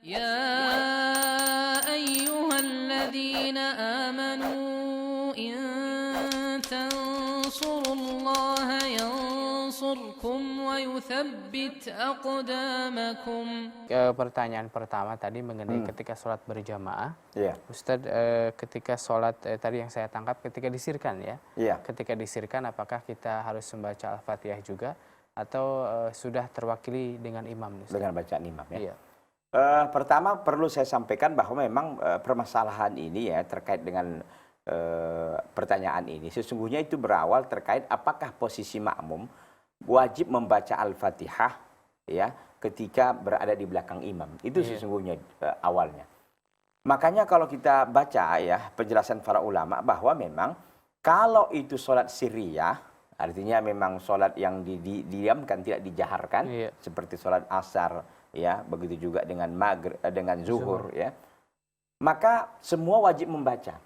يا أيها الذين آمنوا إن تنصروا الله ينصركم ويثبت أقدامكم. Pertanyaan pertama tadi mengenai ketika sholat berjamaah. Iya. Ustadz, ketika sholat tadi yang saya tangkap ketika disirkan ya. Iya. Ketika disirkan apakah kita harus membaca Al-Fatihah juga atau sudah terwakili dengan imam? Ustadz? Dengan bacaan imam ya. Iya. Pertama perlu saya sampaikan bahwa memang permasalahan ini ya terkait dengan pertanyaan ini sesungguhnya itu berawal terkait apakah posisi makmum wajib membaca Al-Fatihah ya ketika berada di belakang imam. Itu sesungguhnya awalnya. Makanya kalau kita baca ya penjelasan para ulama bahwa memang kalau itu sholat sirriyah, artinya memang sholat yang didiamkan tidak dijaharkan, seperti sholat asar ya, begitu juga dengan maghrib, dengan zuhur ya. Maka semua wajib membaca.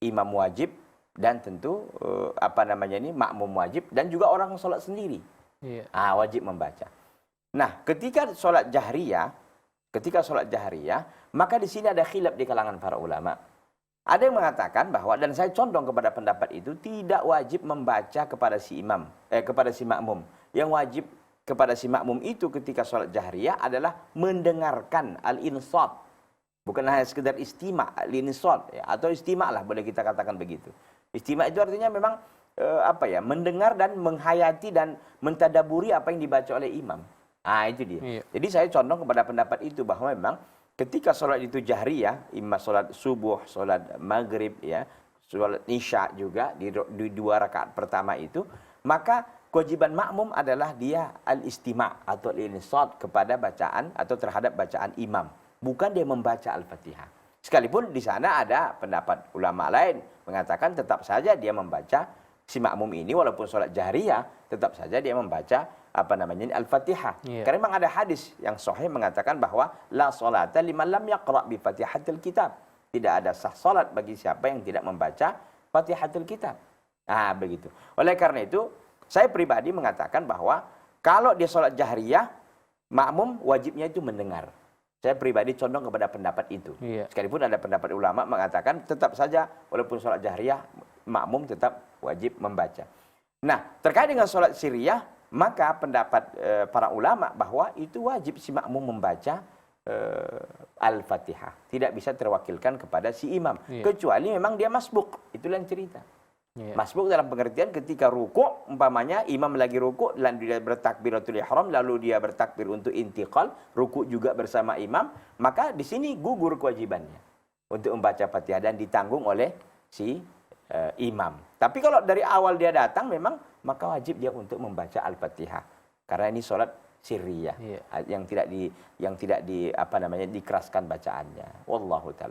Imam wajib dan tentu makmum wajib dan juga orang sholat sendiri. Wajib membaca. Nah, ketika sholat jahriyah, maka di sini ada khilaf di kalangan para ulama. Ada yang mengatakan bahwa, dan saya condong kepada pendapat itu, tidak wajib membaca kepada si imam, kepada si makmum. Yang wajib kepada si makmum itu ketika sholat jahriyah adalah mendengarkan al-insat. Bukan hanya sekedar istima' al-insat ya, atau istima' lah boleh kita katakan begitu. Istima' itu artinya memang mendengar dan menghayati dan mentadaburi apa yang dibaca oleh imam. Itu dia. Jadi saya condong kepada pendapat itu bahwa memang ketika sholat itu jahriyah, imam sholat subuh, sholat maghrib ya, sholat isya juga di 2 rakaat pertama itu, maka kewajiban makmum adalah dia al-istima' atau al-insat kepada bacaan atau terhadap bacaan imam. Bukan dia membaca Al-Fatihah. Sekalipun di sana ada pendapat ulama lain mengatakan tetap saja dia membaca, si makmum ini walaupun sholat jahriyah tetap saja dia membaca Al-Fatihah. Karena memang ada hadis yang sahih mengatakan bahwa la sholata liman lam yaqra' bi Fatihatil Kitab. Tidak ada sah salat bagi siapa yang tidak membaca Fatihatul Kitab. Begitu. Oleh karena itu saya pribadi mengatakan bahwa kalau dia sholat jahriyah, makmum wajibnya itu mendengar. Saya pribadi condong kepada pendapat itu. Sekalipun ada pendapat ulama mengatakan tetap saja walaupun sholat jahriyah, makmum tetap wajib membaca. Nah, terkait dengan sholat sirriyah, maka pendapat para ulama bahwa itu wajib si makmum membaca Al-Fatihah. Tidak bisa terwakilkan kepada si imam. Kecuali memang dia masbuk. Itulah yang cerita. Masbuk dalam pengertian ketika rukuk, umpamanya imam lagi rukuk dan dia bertakbiratul ihram lalu dia bertakbir untuk intiqal, rukuk juga bersama imam, maka di sini gugur kewajibannya untuk membaca Fatihah dan ditanggung oleh si imam. Tapi kalau dari awal dia datang memang maka wajib dia untuk membaca Al-Fatihah. Karena ini sholat sirriyah yang tidak dikeraskan bacaannya. Wallahu ta'ala.